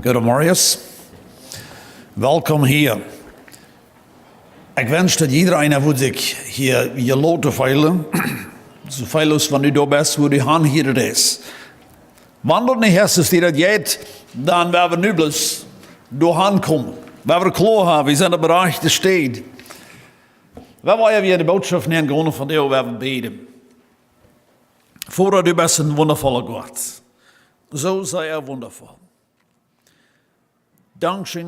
Goedemorgen. Welkom hier. Ik wens dat iedereen wordt zich hier je laten veilen. Zoveel als van u daar best hoe die hand hier is. Wanneer niet is die dat jeet, dan werden we nu bloos door hand komen. We hebben klaar hebben, we zijn op bereik te steden. We willen weer de boodschap nemen van Deo, we hebben beden. Voordat u best een wondervolle God. Zo zei hij wondervol. Dankzij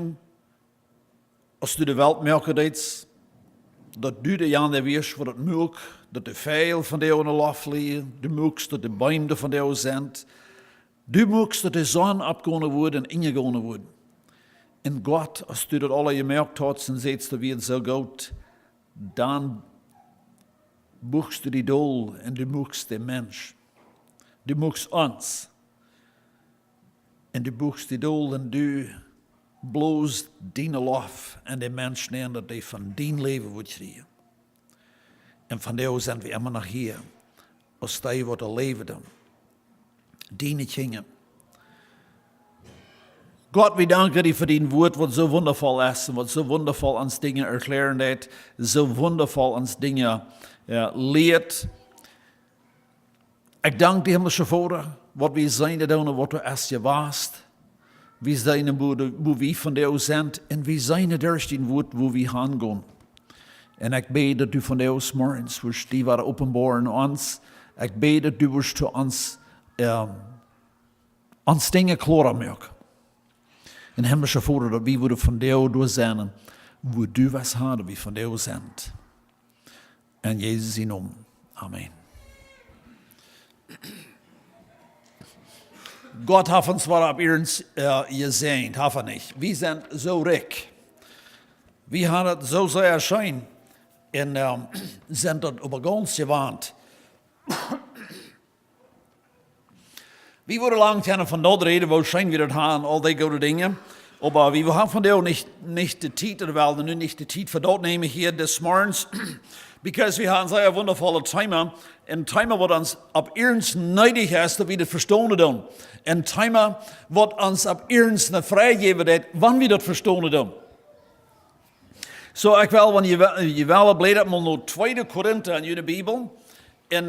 als u de wereld merken deed, dat u de jaren wees voor het melk, dat de veil van Deo in de lof liggen, de melk dat de beinde van Deo zendt, de melk dat de zon opgekomen wordt en ingegaan wordt. En God, als u dat alle gemerkt had en ziet dat weer zo goed, dan boekst u die doel en du boekst de mens. Du boekst ons. En du boekst die doel en du bloos die lof en de mens neer dat die van dien leven wordt schreeuwen. En van daar zijn we immer nog hier. Als die wat leven dan. Die niet gingen. God, we danken u voor die woord wat zo wondervol is. Wat zo wondervol ons dingen erklaren deed. Zo wondervol ons dingen leert. Ik dank de hemelse Vader. Wat we zijn doen en wat we als je waast. We zijn hoe we van jou zijn. En we zijn het eerste woord hoe we gaan gaan. En ik bid dat u van jou morgens wordt die waren openbaar in ons. Ik bid dat u wordt te ons dingen klaar maken. En hemelse Vader, dat we worden van jou door zijn. Hoe du was hadden we van jou zijn. En Jezus in naam. Amen. God heeft ons wat op ons gezegd, heeft niet. We zijn zo rijk. We hadden het zo zeer schijn. En zijn dat op ons gewaand. We worden lang kennen van dat reden, wo schijn we dat gaan, al die goede dingen. Maar we hebben van jou niet de tijd, terwijl we nu niet de tijd voor dat nemen hier des morgens. Because we hebben een wondervolle timer. En timer wat ons op ons nodig is, dat we dat verstaan doen. En timer wat ons op ons naar vrijgeven deed, wanneer we dat verstaan doen. Zo, ik wil, wanneer je wel blij dat we naar 2 Korinthe in je Bijbel. En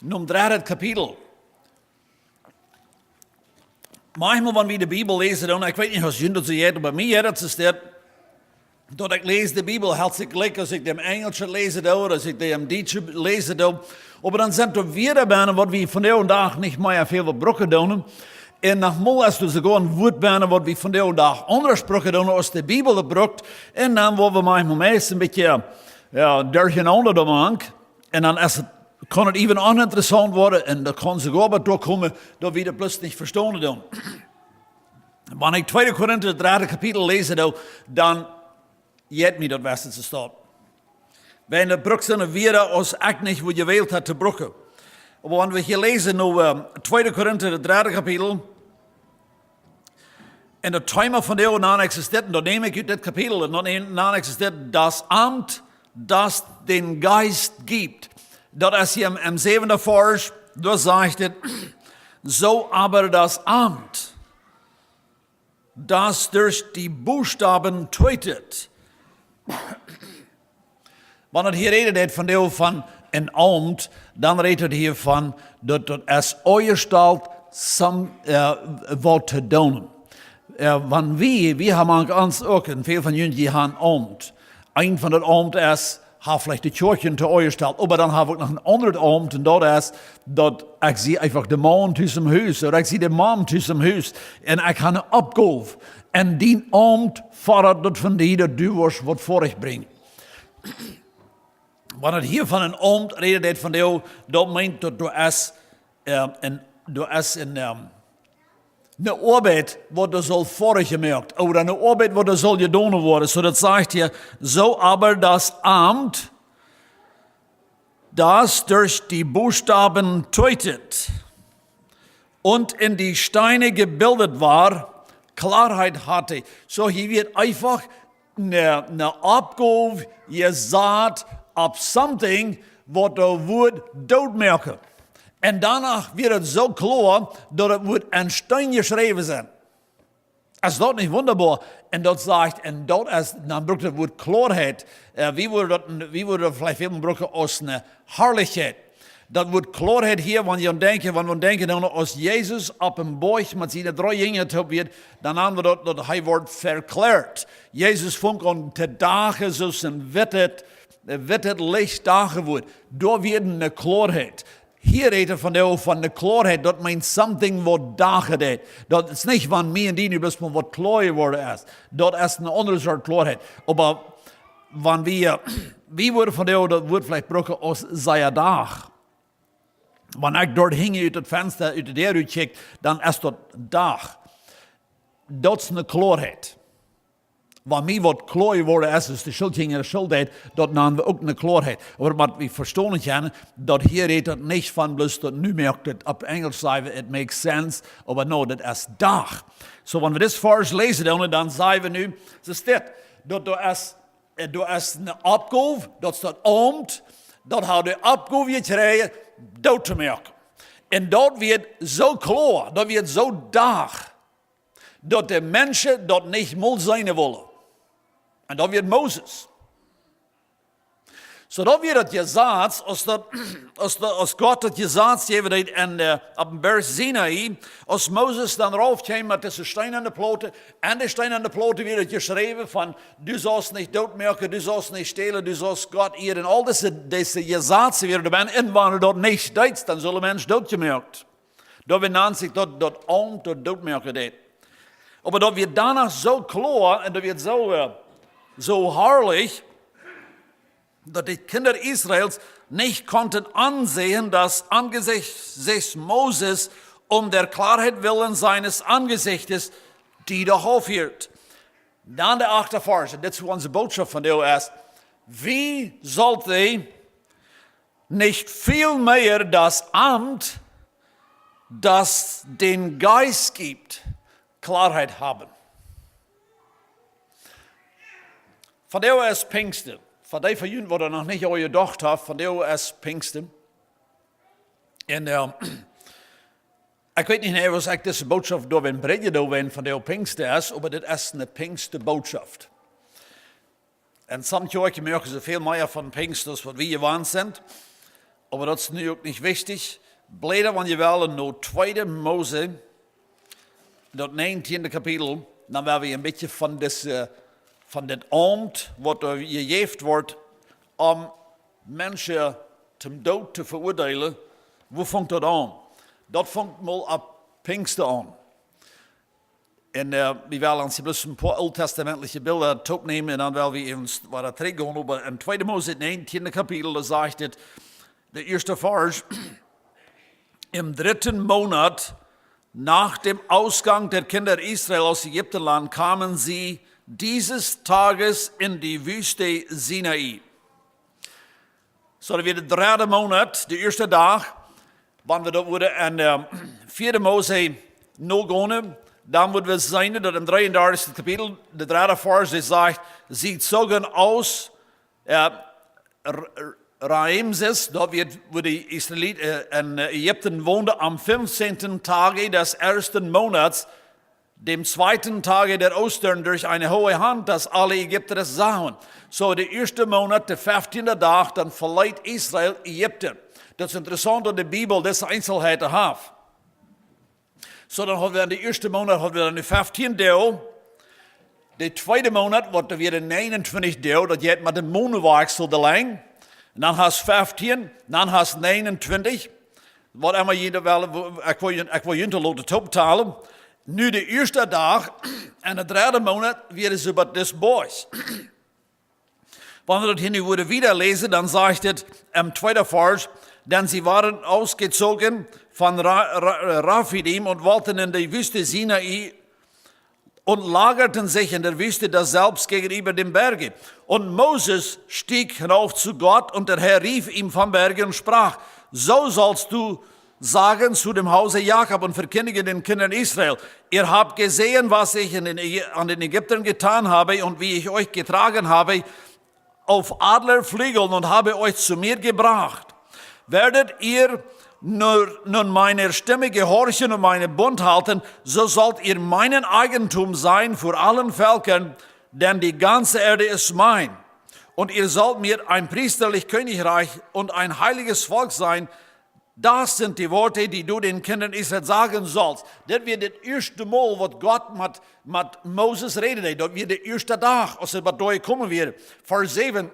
noem 3 kapitel. Manchmal, wanneer we de Bijbel lezen, dan, ik weet niet of jullie dat zeggen, maar mij is het dat ik lees de Bijbel, heel gelijk als ik de Engels lezen doe, als ik de Duits lezen doe. Maar dan zijn er weer bijna wat we vandaag niet meer veel verbroken doen. En nogmaals, als we gewoon woord bijna wat we vandaag anders broken doen, als de Bijbel het brokt. En dan worden we manchmal meest een beetje, durcheinander doen. En dan kan het even oninteressant worden. En dan kan ze ook doorkomen dat we het plus niet verstaan doen. Wanneer ik 2 Korinthe 3 kapitel lezen doe, dan jet me dat beste te staat. Wij in de brug zijn weer als ik niet wat je wilt had te broeken. Maar wanneer we hier lezen nu 2 Korinthe 3 kapitel. En de timer van de non existent, dan neem ik uit dit kapitel, non existent, das Amt, das den Geist gibt. Dat is hier im 7. Vers, da sagt het, so aber das Amt, das durch die Buchstaben tötet. Wanneer het hier redet van deel van een ambt, dan redet het hier van dat het als oorstelt wat te doen. Want we hebben ons ook, en veel van jullie hebben ambt. Een van het ambt is, heeft vielleicht de Kirche te oorstelt, maar dan hebben we ook nog een ander ambt, en dat is, dat ik zie einfach de man tussen mijn huis, of ik zie de man tussen mijn huis, en ik ga een opgave. En die ambt fordert dat van die dat du was wat vorig brengt. Wanneer het hier van een ambt redet van jou, dat meint dat er is een arbeid wat er zal vorig gemerkt, of een arbeid wat er zal gedaan worden. Zo dat zegt hier, so aber das Amt, das durch die Buchstaben tötet und in die Steine gebildet war, Klarheit hatte. So hier wird einfach eine Abgabe gesagt op something wat er wordt doodmerken. En daarna wordt het zo klaar dat het wordt een steen geschreven zijn. Ist das nicht wunderbar? Und dort sagt, und dort ist, dann braucht das Wort Klarheit. Wie würde das vielleicht jemand brauchen aus einer Herrlichkeit? Das Wort Klarheit hier, wenn wir denken, dann als Jesus auf dem Berg mit seinen 3 Jüngern wird, dann haben wir dort das Wort verklärt. Jesus fängt an zu dagen, so ein wittet Licht dagen wird. Da wird eine Klarheit. Hier redet von der Klarheit, das meint something, was dagen ist. Das ist nicht, wenn mir und die nicht wissen, was klar geworden ist. Das ist eine andere Sorte Klarheit. Aber wenn wie würde von der, das Wort vielleicht brauchen, aus seiner Dach. Wenn ich dort hinge uit het Fenster, uit der uitkijkt, dann ist das Dach. Das ist eine Klarheit. Wenn mir was klar geworden ist die Schuld hing in der Schuld, dort haben wir auch eine Klarheit. Aber was wir verstehen können, dort hier redet nicht von bloß, dass nu merkt, dass auf Englisch sagen wir, it makes sense, aber no, das ist Dach. So, wenn wir das Vers lesen, dann sagen wir nu, das ist das, dort ist eine Abgabe, das ist das Amt, dort hat die Abgabe gekriegt, dort zu merken. Und dort wird so klar, dort wird so Dach, dass die Menschen dort nicht mal sein wollen. Und da wird Moses. So da wird das gesagt, als Gott das gesagt hat, auf dem Berg Sinai, als Moses dann raufkam mit dieser steinerne Plote, an der steinerne Plote wird geschrieben von, du sollst nicht doodmerken, du sollst nicht stehlen, du sollst Gott ehren. All diese Gesetze werden wenn Inwohner dort nicht steht, dann sollen Menschen doodgemerkt. Da wird dann sich dort Amt und doodmerken det. Aber da wird danach so klar und da wird so herrlich, dass die Kinder Israels nicht konnten ansehen, dass angesichts Moses der Klarheit willen seines Angesichtes, die doch aufhört. Dann der 8. Vers, das ist unsere Botschaft von der ist, wie sollte nicht viel mehr das Amt, das den Geist gibt, Klarheit haben. Von der ist Pfingsten. Von der von Ihnen, die noch nicht auch gedacht haben, von der ist Pfingsten. Und ich weiß nicht, was ich diese Botschaft da wenn predigen, von der Pfingsten ist, aber das ist eine Pfingsten-Botschaft. Und some Kirchen merken sie viel mehr von Pfingsten, als was wir gewohnt sind. Aber das ist natürlich nicht wichtig. Blätter, wenn ihr wollt, nur 2. Mose, das 19. Kapitel, dann werden wir ein bisschen von dem Amt, was gegeben wird, Menschen zum Tod zu verurteilen. Wo fängt das an? Das fängt mal ab Pfingsten an. Und wir werden uns bloß ein paar alttestamentliche Bilder nehmen, und dann werden wir uns weiter zurückgehen. Aber in 2. Mose 19. Kapitel, da sagt es, der erste Vers, im 3. Monat nach dem Ausgang der Kinder Israel aus Ägyptenland kamen sie dieses Tages in die Wüste Sinai. So, da wird der 3. Monat, der erste Tag, wann wir da wurde in 4. Mose noch gehen, dann wird wir sehen, dass im 33. Kapitel, der 3. Vers, der sagt, sie zogen aus Ramses, dort wo die Israeliten in Ägypten wohnten, am 15. Tage des 1. Monats, dem 2. Tage der Ostern, durch eine hohe Hand, dass alle Ägypter es sahen. So, der 1. Monat, der 15. Tag, dann verleiht Israel Ägypten. Das ist interessant, dass die Bibel diese Einzelheiten hat. So, dann haben wir in den 1. Monat, haben wir dann den 15. Tag. Der 2. Monat, wird wieder 29 Tag, das geht mit dem Mondwechsel der Länge. Und dann hast du 15, dann hast du 29. Wat immer jeder wel, ik wil jullie laten optalen. Nu de eerste dag en de 3e maand weer ze bij dit boys. Wenn wir das hier wieder lesen, dann sagt es im 2. Vers, denn sie waren ausgezogen von Raphidim und wollten in die Wüste Sinai und lagerten sich in der Wüste daselbst gegenüber dem Berge. Und Moses stieg hinauf zu Gott und der Herr rief ihm vom Berge und sprach, so sollst du sagen zu dem Hause Jakob und verkündigen den Kindern Israel, ihr habt gesehen, was ich an den Ägyptern getan habe und wie ich euch getragen habe auf Adlerflügeln und habe euch zu mir gebracht. Werdet ihr nun meiner Stimme gehorchen und meine Bund halten, so sollt ihr meinen Eigentum sein vor allen Völkern, denn die ganze Erde ist mein. Und ihr sollt mir ein priesterlich Königreich und ein heiliges Volk sein. Das sind die Worte, die du den Kindern Israel sagen sollst. Das wird das erste Mal, was Gott mit Moses redet. Das wird der erste Tag, als er durchkommen wird. Vers 7.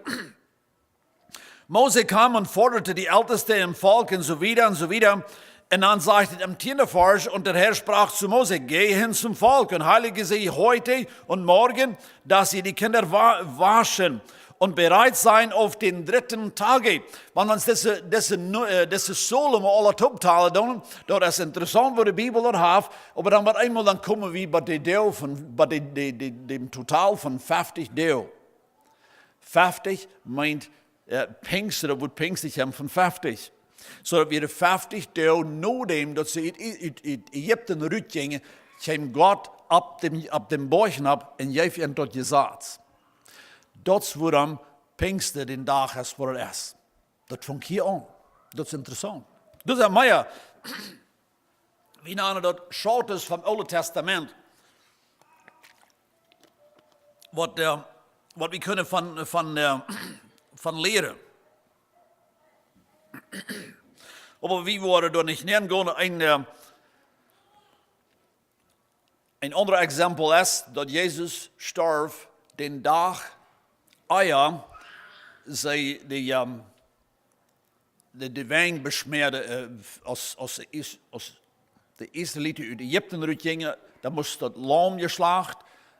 Mose kam und forderte die Ältesten im Volk und so wieder und so wieder. Und dann sagte am 10. Vers, und der Herr sprach zu Mose, geh hin zum Volk und heilige sie heute und morgen, dass sie die Kinder waschen und bereit sein auf den 3. Tage. Wenn man diese Solen alle optalen doen, dat is interessant, wat de Bibel dat heeft. Aber dann wird einmal dann kommen wie bei dem Total von 50 Deo. 50 meint Pfingsten, dat wordt Pfingsten haben von 50. So dat wir 50 Deo nur dem, dass sie in Ägypten rütgingen, kam Gott ab dem Bäuchen ab und gaf ihnen dort gesagt. Dat wordt am Pinkster den dag is voor het is. Dat vond ik hier aan. Dat is interessant. Dus aan mij, wie namen dat schout is van het Oude Testament, wat we kunnen van leren. Maar wie worden door niet neergaan. Een ander exempel is dat Jezus stierf den dag zij de wijn besmeerde als de Israëlieten uit Egypte uitgingen, dan moest dat lam geslacht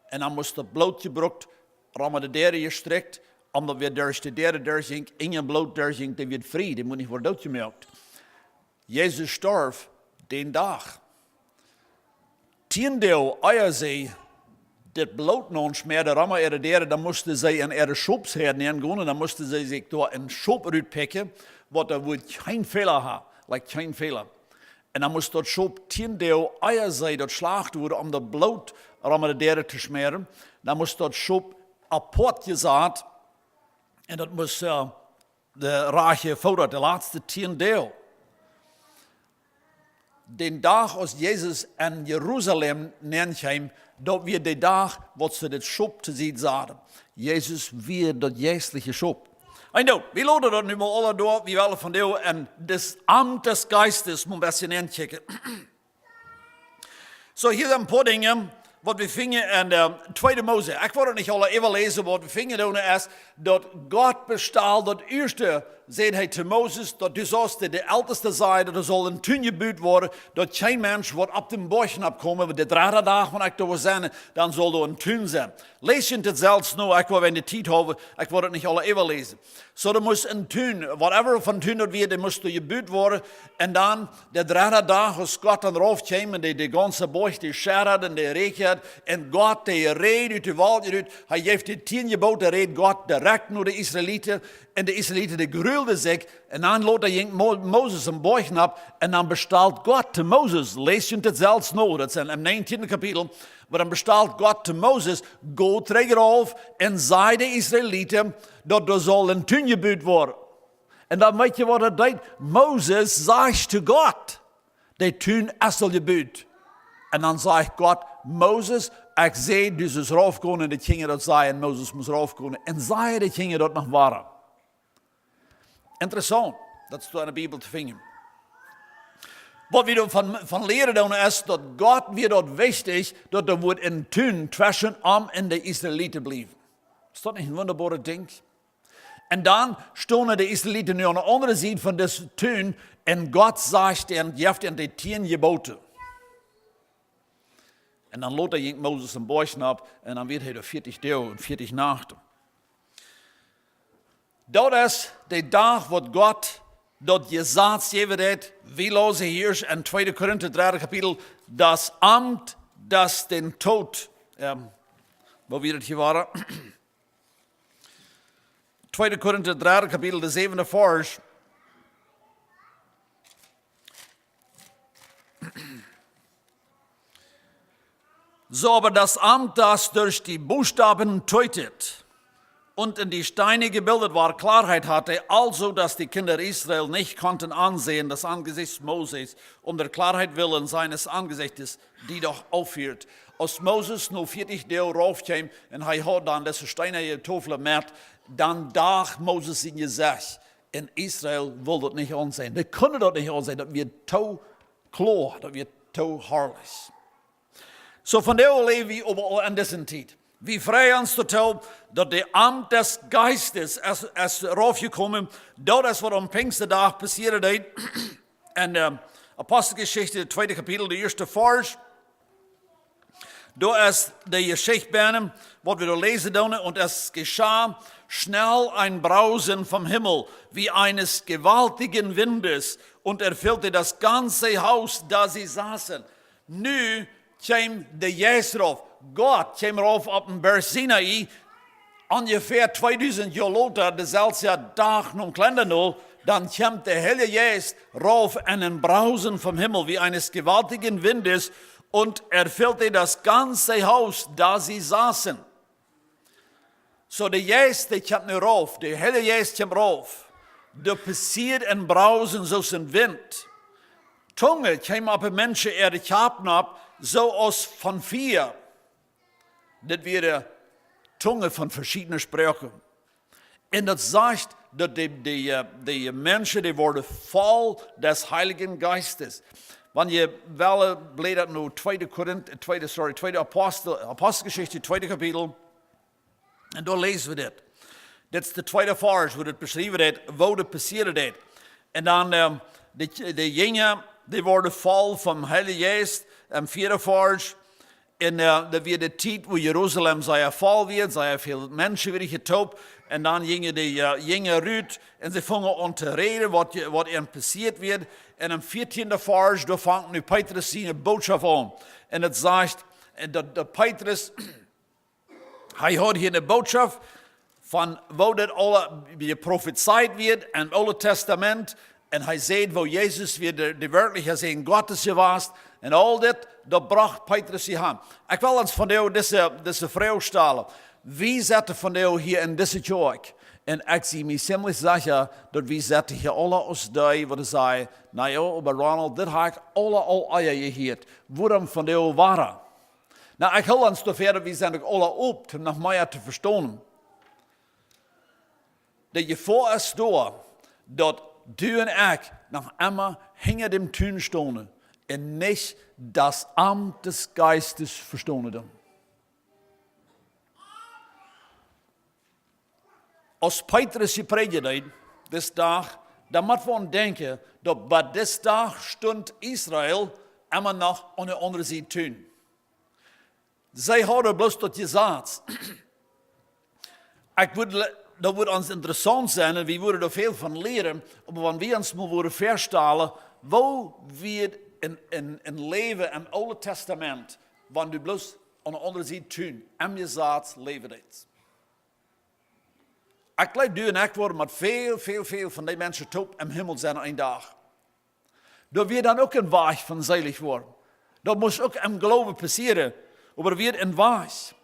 en dan moest dat bloed gebruikt, rammen de derde gestrekt, omdat weer de derde ging, in je bloed ging, die werd vrij, die moet niet worden doodgemerkt. Jezus stierf den dag. 10 deel eierzee, dit bloed non smeerde rammen er derde, dan moesten zij in ihre Schopsherden gaan en dan moesten zij zich door een schop uitpikken, wat er woord geen Fehler had, geen Fehler. En dan moest dat schop 10 deel eierzee dat slacht worden om dat bloed rammen de derde te smeren. Dan moest dat schop apart gezaad en dat moest de raadje voor de laatste 10 deel. Den dag als Jezus in Jeruzalem neerkwam, dat weer de dag wat ze dit schop te zien zaten. Jezus weer dat geestelijke schop. En nou, we lopen dat nu maar alle door, wie willen van jou, en das Amt des Geistes moet een beetje inchecken. Zo, hier zijn een paar dingen, wat we vingen in 2 Mose. Ik wil het niet alle even lezen, wat we vingen doen is, dat God bestaat, dat eerste, zei hij te Moses, dat du zoals de älteste zei, dat er zal een tuin gebouwd worden, dat geen mens wordt op de boschen opkomen, want de 3 dagen, wanneer ik daar zijn, dan zal er een tuin zijn. Lees je het zelfs nu, ik wil in de tijd hebben, ik wil het niet alle even lezen. Zo, er moest een tuin, whatever van tuin dat weer, die moest gebouwd worden, en dan, de 3 dagen, als God dan erop kwam, en de ganze bosch, die scherret en die rekent, en God, die reed uit de wald uit, hij heeft de 10 geboden, reed God direct naar de Israëlieten, en de Israëlieten die gruwelden zich, en dan loot hij Mozes een boog op, en dan bestaat God te Mozes. Lees je het zelfs nog, dat is in het 19e kapitel, maar dan bestaat God te Mozes, go terug erop, en zei de Israëlieten, dat er zal een tuin gebouwd worden. En dan weet je wat het deed? Mozes zegt te God, de tuin is al gebouwd. En dan zegt God, Mozes, ik zei, dus is raufkomen, en de gingen dat zei, en Mozes moest raufkomen. En zei de gingen dat nog waren. Interessant, dat is in de Bijbel te vinden. Wat we van leren doen is dat God weer dat wichtig dat er wordt een tuin tussen am en de Israëlieten blijven. Is dat niet een wonderbare ding? En dan stonden de Israëlieten nu aan de andere zijde van deze tuin en God zegt en geeft hen de 10 geboden. En dan loopt hij Mozes een boosje op en dan werd hij er 40 dagen en 40 nachten. Dat is de dag wat God dat gezegd heeft, wie lezen hier in 2 Korinther 3 kapitel, das Amt, das den Tod, wo wir het hier waren? 2 Korinther 3 kapitel, de 7e vers. So aber das Amt, das durch die Buchstaben tötet, und in die Steine gebildet war, Klarheit hatte, also dass die Kinder Israel nicht konnten ansehen das Angesicht Moses, um der Klarheit willen seines Angesichtes, die doch aufhielt. Als Moses nur 40 Jahre raufkam und er hat dann diese Steine getofelt met, dann dacht Moses in Gesetz, in Israel will das nicht ansehen. Die können das nicht ansehen, das wird zu klar, das wird zu herrlich. So von der leben wir überall in dieser Zeit. Wir freuen uns total, dass der Amt des Geistes ist raufgekommen. Das ist, was am Pfingstdag passiert ist. In der Apostelgeschichte, das 2. Kapitel, der 1. Vers. Da ist die Geschichte, was wir da lesen, und es geschah schnell ein Brausen vom Himmel, wie eines gewaltigen Windes, und erfüllte das ganze Haus, da sie saßen. Nu kam der Geist rauf. Gott kam rauf auf den Berg Sinai, ungefähr 2000 Jahre later, derselbe Tag noch kleiner noch, dann kam der Heilige Geist rauf in ein Brausen vom Himmel, wie eines gewaltigen Windes, und erfüllte das ganze Haus, da sie saßen. So der Geist, der kam nicht rauf, der Heilige Geist kam rauf. Da passiert ein Brausen, so ein Wind. Tunge kam auf die Menschen, kamen ab, so aus von 4. Das wäre Tunge von verschiedenen Sprachen. Und das sagt, dass die Menschen, die wurden voll des Heiligen Geistes. Wenn ihr blättert nur 2. Apostelgeschichte, 2. Kapitel, und da lesen wir das. Das ist der 2. Vers, wo das beschrieben wird, wo das passiert ist. Und dann die Jünger, die wurden voll vom Heiligen Geist, am 4. Vers. Und da wird die Zeit, wo Jerusalem sehr voll wird, sehr viele Menschen wieder getauft. Und dann gingen die Jünger rüt und sie fangen an zu reden, was ihnen passiert wird. Und am 14. Vers, da fängt Petrus seine Botschaft an. Und es sagt, der Petrus, er hat hier eine Botschaft, von wo das alle prophezeit wird im Alten Testament. Und er sieht, wo Jesus wieder die wirkliche Segen Gottes gewesen. Und all das, da bracht Petrus sie an. Ich will uns von dir diese Frage stellen. Wie seid ihr von dir hier in dieser Kirche? Und ich bin mir ziemlich sicher, dass wir sitzen hier alle aus dir, wo sie sagen, naja, aber Ronald, das habe ich alle Eier gehört. Warum von dir war? Na, ich will uns dafür, wir sind alle obt, um noch mehr zu verstehen. Der Gefahr ist da, dass du und ich noch immer hinter dem Tun stehen und nicht das Amt des Geistes verstehen. Als Petrus gepredigt hat, das Tag, da muss man denken, dass bei diesem Tag stund Israel immer noch an der anderen Seite tun. Sie haben bloß das gesagt. Das würde uns interessant sein und wir würden da viel von lernen, aber wenn wir uns mal feststellen, wo wird ein Leben im Alten Testament, wenn du bloß an der anderen Seite tun, am Gesetz leben das. Ich glaube, du und ich worden mit viel von den Menschen top im Himmel sein ein Tag. Da wird dann auch ein Weg von selig worden. Da muss auch im Glauben passieren, aber wird ein Weg.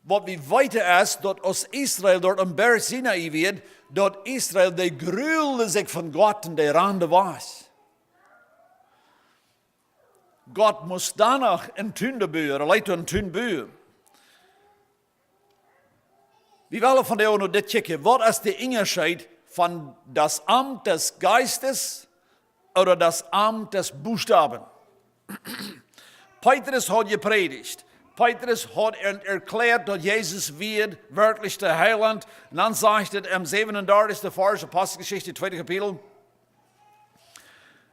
Was wir weiter ist, dass aus Israel dort am Berg Sinai wird, dort Israel, die grühlte sich von Gott und der Rande war. Gott muss danach in Tünde bühren, Leute in Tünde bühren. Wir wollen von der auch noch das checken. Was ist der Unterschied von das Amt des Geistes oder das Amt des Buchstaben? Petrus hat gepredigt. Petrus hat erklärt, dass Jesus wird wirklich der Heiland. Und dann sagt er im 37. Vers, Apostelgeschichte, 2. Kapitel,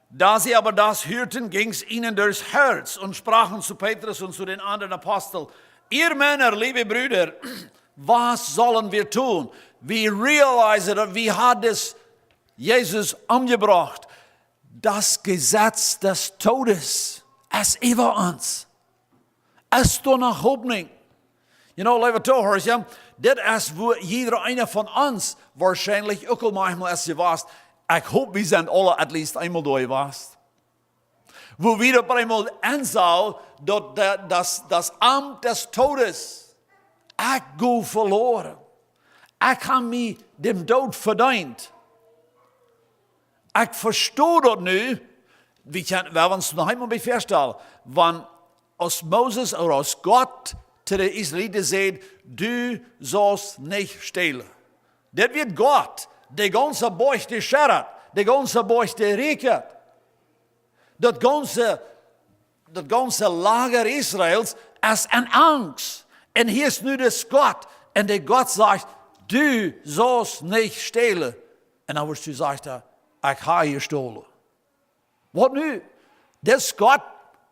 da sie aber das hörten, ging es ihnen durchs Herz und sprachen zu Petrus und zu den anderen Aposteln, ihr Männer, liebe Brüder, was sollen wir tun? Wir realisieren, dass wir hat es Jesus umgebracht. Das Gesetz des Todes ist über uns. Es ist doch noch Hoffnung. You know, liebe Zuhörer, das ist, wo jeder einer von uns wahrscheinlich auch manchmal ist gewesen. Ich hoffe, wir sind alle at least einmal da gewesen. Wo wir auf einmal anschauen, dass das Amt des Todes, ich gehe verloren. ik heb mij dem dood verdiend. Ik verstoor dat nu. We gaan ons nog eenmaal bij voorstellen. Want als Moses of als God te de Israëlieten zei, du zult niet stelen. Dat wird God. De ganze bocht de scherret. De ganze bocht de rekert. Dat ganze lager Israëls is een angst. En hier is nu de God. En de God zegt, du zult niet stelen. En dan wordt u zegt, ik ga je stolen. Wat nu? Dat is God,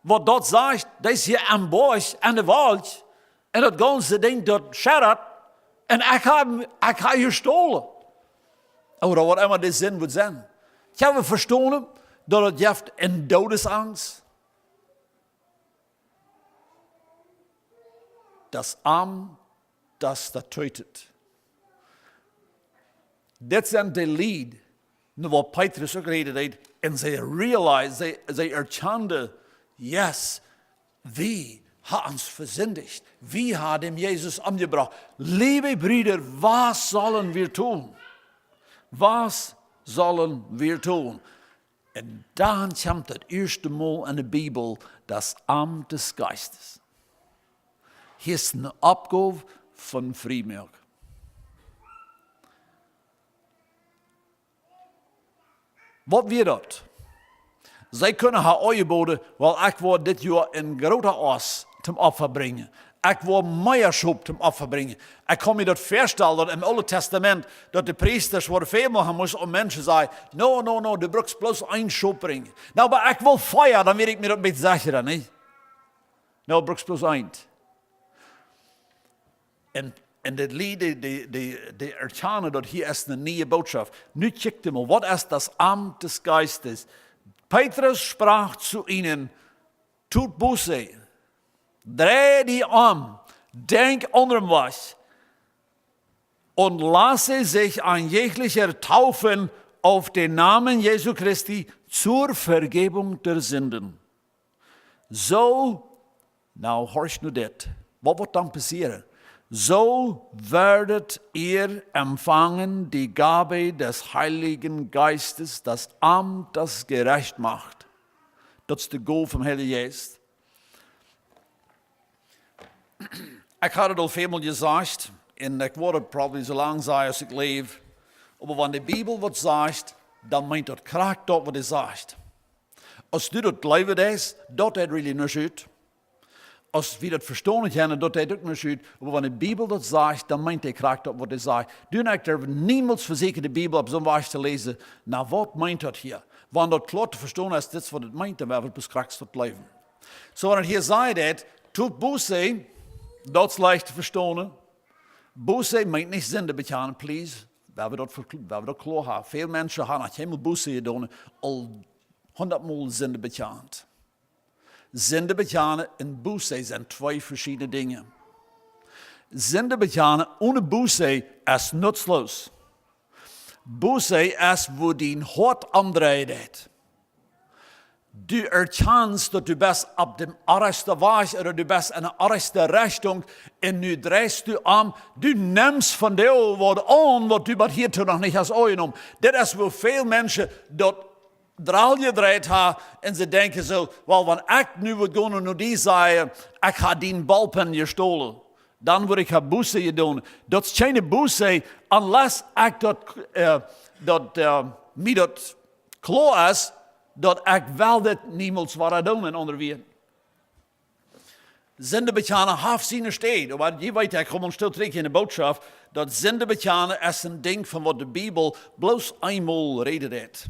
wat dat zegt, dat is hier een bosch en de wald. En dat ganze ding, dat scherret. En ik ga je stolen. Of wat immer de zin moet zijn. Ik heb verstaan dat het heeft een dodesangst. Das arm, das tötet. Dit zijn de lied, wat Petrus ook reden deed. En zij realize, zij erkenden, yes, wie hat ons verzindigt? Wie hat dem Jesus umgebracht? Liebe Brüder, was sollen wir tun? Was sollen wir tun? En dan komt het eerste Mal in de Bibel das Amt des Geistes. Hier is een opgave van vrijmelk. Wat weer dat? Zij kunnen haar aangeboden, wel ik wil dit jaar een grote os zum Opfer brengen. Ik wil meierschop zum Opfer brengen. Ik kan me dat voorstellen dat im Oude Testament, dat de priesters worden veel maken moesten om mensen te zeggen, no, du brauchst bloß een schop brengen. Nou, maar ik wil feiern, dan weet ik me dat met zeggen, niet? Nou, brauchst bloß een. En dit lied, de erkennen dat hier is een nieuwe boodschap. Nu kijkt u mal, wat is das Amt des Geistes? Petrus sprach zu ihnen, tut Buße, dreh die um, denk anderem was und lasse sich ein jeglicher taufen auf den Namen Jesu Christi zur Vergebung der Sünden. So, nou horch nu dit, wat wordt dan passeren? So werdet ihr empfangen die Gabe des Heiligen Geistes, das Amt, das gerecht macht. Dat is de goal van Heilige Geest. Ik had het al veelmaal gezegd, en ik word het probably zo lang zijn als ik leef. Maar wanneer de Bijbel wat zegt, dan meint dat kracht dat wat hij zegt. Als du dat leven is, dat het really niet uit. Als we dat verstaan hebben, dat hij ook niet uit. Maar wanneer de Bijbel dat zegt, dan meint hij kracht dat wat hij zegt. Doe ik er niemals verzekerd de Bijbel op zo'n wijze te lezen. Nou, wat meint dat hier? Wanneer dat klaar te verstaan is, dit is wat het meint, dan hebben we het kracht tot leven. Zo wanneer hier zei dat, tut Buße, dat is leicht te verstaan. Buße meint niet zonde bekennen, please. We hebben dat klaar hebben. Veel mensen hebben nog helemaal Buße gedaan, al 100-maal zonde bekend. Zonde bekennen en Buße zijn twee verschillende dingen. Zonde bekennen ohne Buße is nutzloos. Buße is wo dein hart omdraait. Du erkennst dat du best op de rechte weg, oder du best in de rechte richting, en nu drehst du om. Du nimmst van jou wat aan, wat du maar hiertoe nog niet has aangenomen. Dat is wo veel mensen dat draalgedraaid hebben, en ze denken zo, wel, wanneer ik nu wil gaan naar die zijde, ik ga die balpen gestolen. Dan word ik haar Buße gedaan. Dat is geen Buße, unless ik mij dat klaar is, dat ik wel dit niemals waar doen en onderweer. Zonde bekennen heeft zijn steed. Maar je weet, ik kom ons stil terug in de boodschap, dat zonde bekennen is een ding van wat de Bijbel bloos eenmaal reden heeft.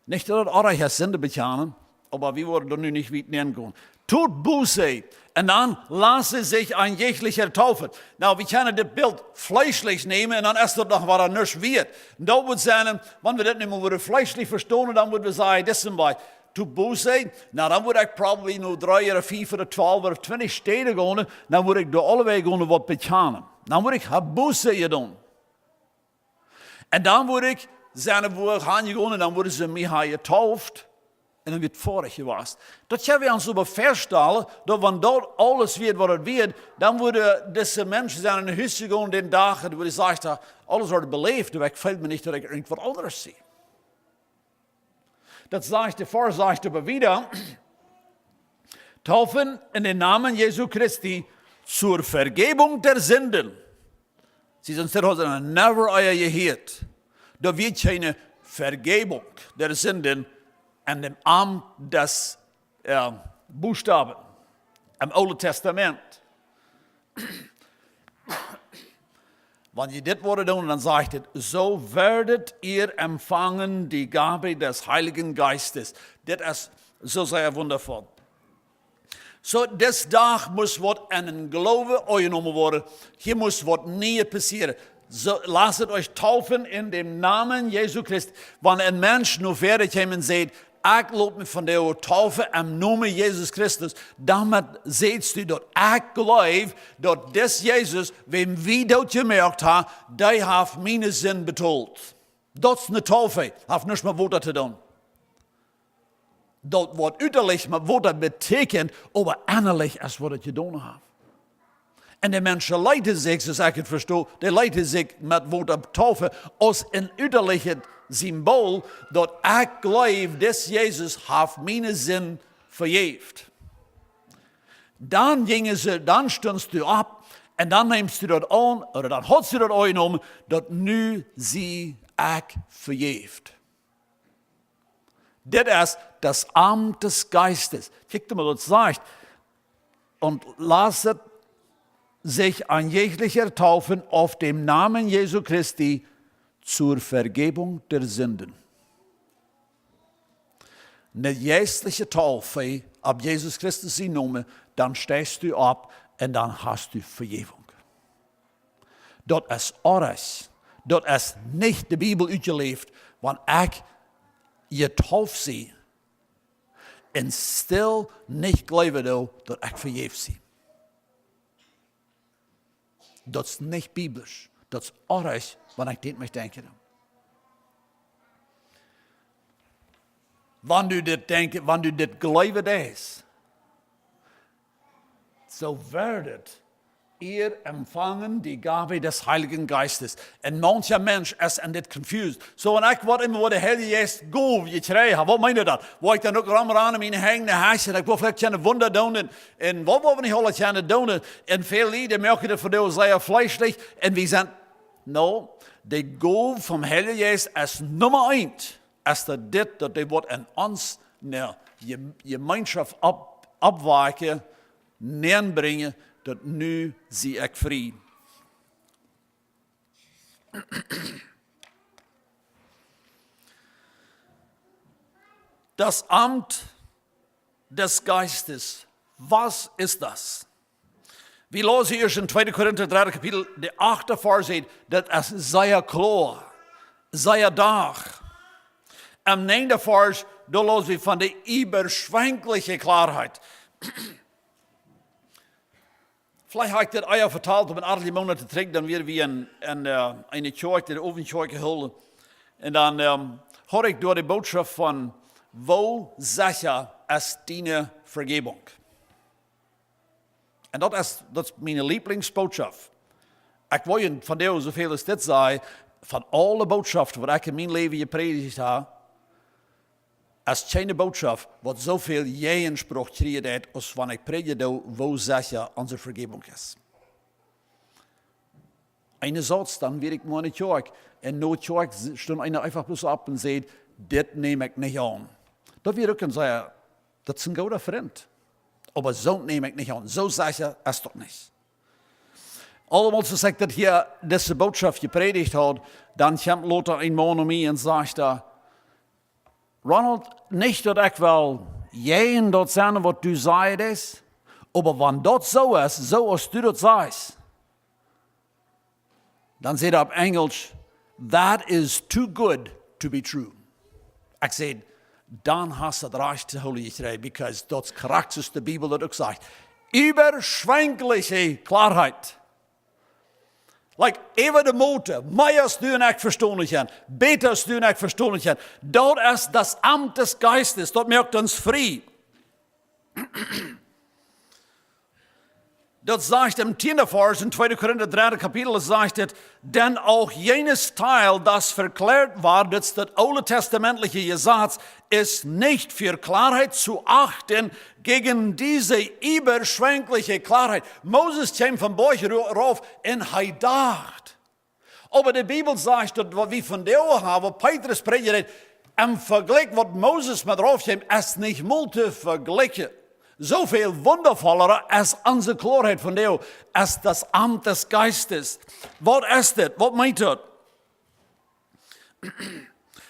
Niet dat het erg is zonde bekennen, maar we worden er nu niet weten ingaan. Tut Buße. En dan lassen zich een jeglicher taufen. Nou, we kunnen dit beeld fleischlich nemen en dan is dat nog wat er niks wird. Dat moet zijn, wanneer we dit niet meer fleischlich verstaan, dan moeten we zeggen, dit is een bij. Tut Buße. Nou, dan moet ik probably nu 3 of 4 of 12 of 20 steden gaan. Dan moet ik door allebei gaan wat bekennen. Dan moet ik haar Buße doen. En dan moet ik zijn we gaan gaan en dan worden ze mij getauft. en dan wird vorig geweest. Dat gaan we ons over verstellen, dat wanneer dat alles wird, wat het wird, dan worden deze mensen zijn in de huis gegaan den dag, en worden zeggen, alles wordt beleefd, maar ik voel me niet dat ik irgendwas anders zie. Dat zegt de voorzegde aber wieder, taufen in den Namen Jesu Christi zur Vergebung der Sünden. Sie sind never euer gehört. Da wird keine Vergebung der Sünden an dem Amt des Buchstaben im Alten Testament. Wenn ihr das wollt tun, dann sagt es, so werdet ihr empfangen die Gabe des Heiligen Geistes. Das ist so sehr wundervoll. So, des Tag muss was an den Glaube aufgenommen worden. Hier muss was nie passieren. So, lasst euch taufen in dem Namen Jesu Christi. Wenn ein Mensch nur fertig kommt und sagt, ich lobe mich von der Taufe im Namen Jesus Christus, damit seht du, dass ich glaube, dass das Jesus, wem wir dort gemerkt haben, der hat meine Sinn betont. Das ist eine Taufe, hat nicht mehr Worte zu tun. Das wordt uiterlijk met wat dat betekent, aber innerlich is wat het gedaan heeft. En de mensen leiden zich, zoals ik het versta, die leiden zich met wat dat taufe als een uiterlijk symbool dat ik geloof, dat Jezus heeft mijn zin vergeeft. Dan stundst du ab en dan neemst du dat aan, of dan had du dat aangenomen, dat nu zie ik vergeeft. Das ist das Amt des Geistes. Kijk mal, was sagt. Und lasset sich ein jeglicher taufen auf dem Namen Jesu Christi zur Vergebung der Sünden. Eine jährliche Taufe ab Jesus Christus in Namen, dann stehst du ab und dann hast du Vergebung. Das ist alles. Das ist nicht die Bibel uitgeleefd, want ich getauft sie en stil nicht glauben, dass ich vergeeft sie. Das ist nicht biblisch. Das ist alles, wenn ich das denke. Wenn du das denkst, wenn du das glaubst, so werdet ihr empfangen die Gabe des Heiligen Geistes. Und mancher Mensch ist an das confused. So, und ich wollte immer, wo der Heilige Geist go, je krijgen. Was meint ihr das? Wo ich dann auch ran in meine hängende Hasse, ich will vielleicht keine Wunder tun, und was wollen wir nicht alles gerne tun? Und viele Lieder merken das von dir sehr fleischlich, und wir sind, no, der Go vom Heiligen Geist ist Nummer 1, ist das, dass der wird in uns eine Gemeinschaft abweichen, näher bringen, dat nu zie ik vrij. Das Amt des Geistes, was ist das? Wir lesen hier in 2. Korinther 3. Kapitel, der 8. Vers, das ist sehr klar, sehr dag. Am 9. Vers, da lesen wir von der überschwänglichen Klarheit. Vielleicht habe ich das euch vertalt, um ein paar Monate zurück, dann werden wir in eine Kirche, die Ofenkirche geholt. Und dann habe ich durch die Botschaft von, wo sicher ist deine Vergebung? Und das ist meine Lieblingsbotschaft. Ich will von dir so viel als das sei, von allen Botschaften, die ich in meinem Leben gepredigt habe, ist keine Botschaft, was so viel Jehenspruch kriegt, als wenn ich predige, wo sicher unsere Vergebung ist. Eine Satz, dann werde ich nur eine Kirche. Und nur Kirche stimmt einer einfach bloß ab und sagt, das nehme ich nicht an. Da wird ich sagen, das ist ein guter Freund. Aber so nehme ich nicht an. So sicher ist doch nicht. Allemal zu sagen, dass hier diese Botschaft gepredigt hat, dann kommt Lothar ein Mann um mich und sagt, Ronald, nicht, dass ich will jeden dort sagen, was du sagst, aber wenn das so ist, so als du das sagst, dann sagt er auf Englisch, that is too good to be true. Ich sage, dann hast du das Recht zu holen, because das Charakter ist der Bibel, das auch sagt. Überschwängliche Klarheit. Like even de motor, mij du en ik verståndig zijn, beter du en ik verståndig zijn. Dat is das Amt des Geistes, dat maakt uns frei. Dat sagt im 10. Vers, in 2. Korinther 3. Kapitel, sagt es, denn auch jenes Teil, das verklärt war, das Alte Testamentliche Gesetz, ist nicht für Klarheit zu achten gegen diese überschwängliche Klarheit. Moses kam von Beuch rauf und er dacht. Aber die Bibel sagt, dass was wir von der haben, Petrus predigt, im Vergleich, was Moses mit rauf kam, ist nicht multi vergleichen. So viel wundervoller als unsere Klarheit von Deo, als das Amt des Geistes. Was ist das? Was meint das?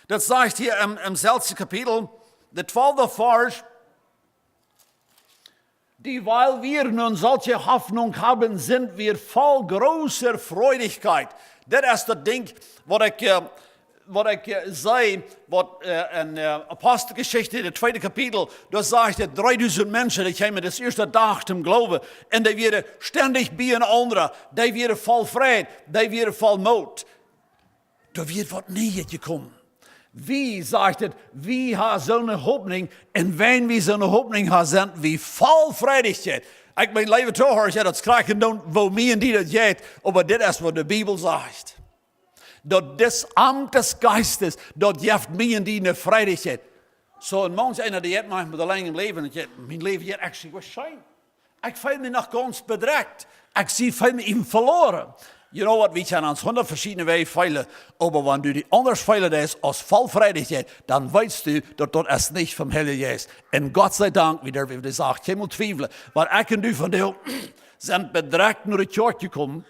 Das sagt hier im selben Kapitel, der 12. Vers, die, weil wir nun solche Hoffnung haben, sind wir voll großer Freudigkeit. Das ist das Ding, was ich sehe, was in Apostelgeschichte, der 2. Kapitel, da sagt er, 3000 Menschen, die kamen das erste Tag zum Glauben, und die werden ständig beieinander, die werden voll Frieden, die werden voll Mut. Da wird was näher gekommen. Wie, sagt er, wir haben so eine Hoffnung, und wenn wir so eine Hoffnung haben, sind wir voll Freudigkeit. Ich meine, liebe Zuhörer, ich hätte das kraken, wo mir und die das geht, aber das ist, was die Bibel sagt. Dat das Amt des Geistes, dat geeft mij en die eine Freudigkeit. So, en manch einer, die hat manchmal allein im Leben, und mein Leben hier actually was schön. Ich fühle mich noch ganz bedreckt. Ich fühle mich eben verloren. You know what, wir können uns 100 verschiedene Wege feilen, aber wenn du die anders feilen lässt, als Vollfreudigkeit, dann weißt du, dass das nicht vom Heiligen ist. Und Gott sei Dank, wie der sagt, ich muss zweifeln, weil ich und du von dir sind bedreckt nur die Kirche gekommen.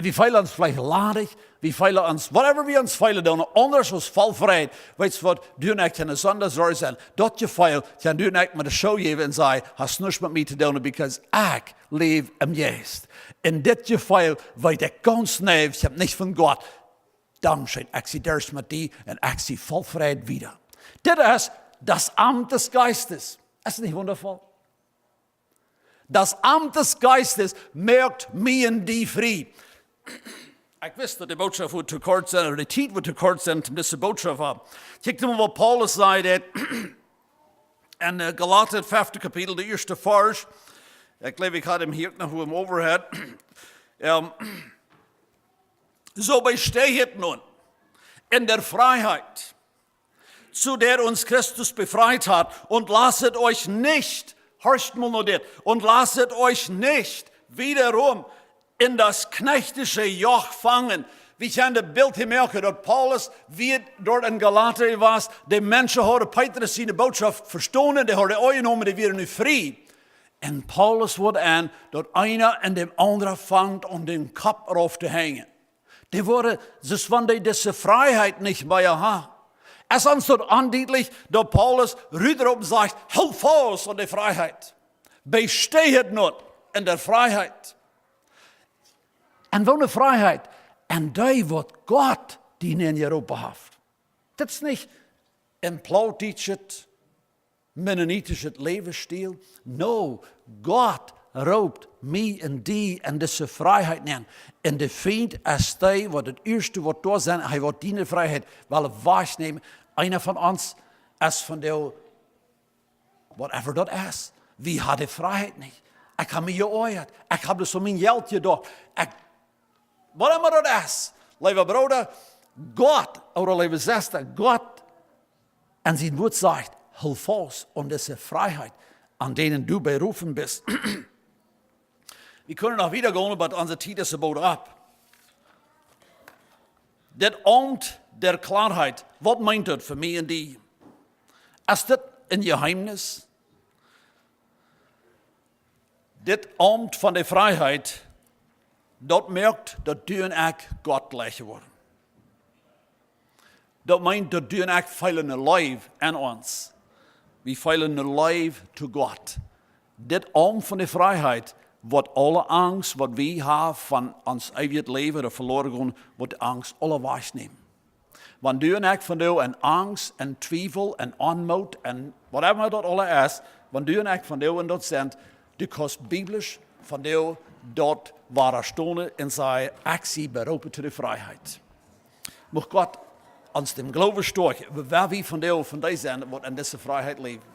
Wir feilen uns vielleicht ladig, wir feilen uns, whatever wir uns feilen, dann anders als vollfreit. Weißt du was, du und ich können Sonntag sein, dort je feil, kann du und ich mit der Show geben und sagen, hast nichts mit mir zu tun, because ich lebe im Geist. In dit je feil, weet ich ganz neu, ich habe nicht von Gott, Dankeschön, ich sehe das mit dir und ich sehe vollfreit wieder. Das ist das Amt des Geistes. Ist nicht wundervoll? Das Amt des Geistes merkt mir in die frei. Ich wusste, die Botschaft wird zu kurz sein, oder die Zeit wird zu kurz sein, um diese Botschaft haben. Kijk mal, was Paulus sagt, in Galater 5. Kapitel, der 1. Vers. Ich glaube, ich hatte ihn hier noch im Overhead. So besteht nun in der Freiheit, zu der uns Christus befreit hat, und lasset euch nicht, hörst mal nur das, und lasset euch nicht wiederum in das knechtische Joch fangen. Wir können das Bild hier merken, dass Paulus, wie dort in Galater war, die Menschen haben Petrus seine Botschaft verstanden, die haben angenommen, die werden nu frei. Und Paulus wird an, dass einer in dem anderen fängt, um den Kopf rauf zu hängen. Die wurde, das wenn die diese Freiheit nicht bei ihr haben. Es ist uns dort andeutlich, dass Paulus rüberop sagt, halt fast an der Freiheit. Besteht nur in der Freiheit. Und wo eine Freiheit, und da wird Gott die in Europa hat. Das ist nicht ein Plattdietch, mennonitisches Lebensstil. No, Gott raubt mich und die in diese Freiheit nehmen. Und der Feind ist der, was das Erste, was da sein, er wird diese Freiheit, weil er wahrnehmen, einer von uns ist von der, whatever das ist. Wir haben die Freiheit nicht. Ich habe mich geäußert. Ich habe das so mein Geld gedacht. Wat immer das ist, liebe Bruder, Gott, oder liebe Schwester, Gott, an sein Wort sagt, halt fast an diese Freiheit, an denen du berufen bist. Wir können noch wieder gehen, aber unsere Zeit ist about ab. Das Amt der Klarheit, was meint das für mich und die? Ist das ein Geheimnis? Das Amt von der Freiheit, dat merkt dat du en ik God gelijk worden. Dat meint dat du en ik feilen een leven aan ons. We feilen een leven to God. Dit arm van de vrijheid, wat alle angst, wat we hebben van ons eigen leven, dat verloren gaan, wordt de angst alle wegnemen. Want du en ik van jou en angst en twijfel en onmoed en whatever dat alle is, want du en ik van jou en dat zijn, du kost biblisch van jou dort war stonden in seine Aktie beroepen tot de vrijheid. Mocht Gott uns dem Glauben stärken, wer wie von der sind, wird in dieser Freiheit leben.